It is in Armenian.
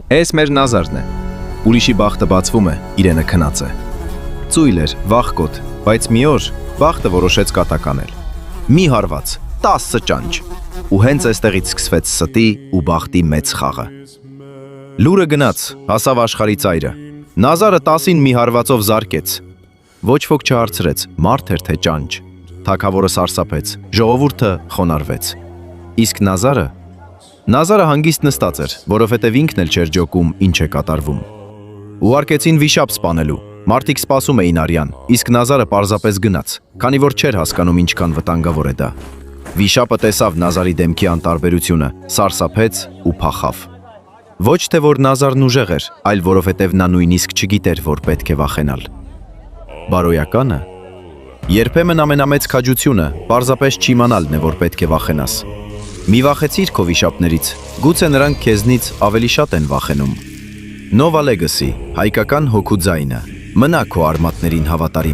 Էս մեր Նազարն է։ Ուրիշի բախտը բացվում է, իրենը քնած է։ Ծույլ էր, վախկոտ, բայց մի օր բախտը որոշեց կատականել։ Մի հարված, 10 ճանճ։ Ու հենց այստեղից սկսվեց ստի ու բախտի մեծ խաղը։ Լուրը գնաց, հասավ աշխարհի ծայրը։ Նազարը 10-ին մի հարվածով զարկեց։ Ոչ ոք չհարցրեց, մարդ էր թե ճանճ։ Թագավորը սարսափեց, ժողովուրդը խոնարհվեց։ Իսկ Նազարը հանգիստ նստած էր, որովհետև ինքն էլ չէր ջոկում, ինչ է կատարվում։ Ուղարկեցին վիշապ սպանելու։ Մարդիկ սպասում էին արյան, իսկ Նազարը պարզապես գնաց, քանի որ չէր հասկանում ինչքան վտանգավոր է դա։ Վիշապը տեսավ Նազարի դեմքի անտարբերությունը, սարսափեց ու փախավ։ Ոչ թե որ Նազարն ուժեղ էր, այլ որովհետև նա նույնիսկ չգիտեր, որ պետք է վախենալ։ Բարոյականը երբեմն ամենամեծ քաջությունը պարզապես չիմանալն է, որ պետք է վախենաս։ Մի վախեցիր քո վիշապներից, գուցե նրանք քեզնից ավելի շատ են վախենում։ Նովա Լեգասի, հայկական հոգու ձայնը, մնա քո արմատներին հավատարիմ։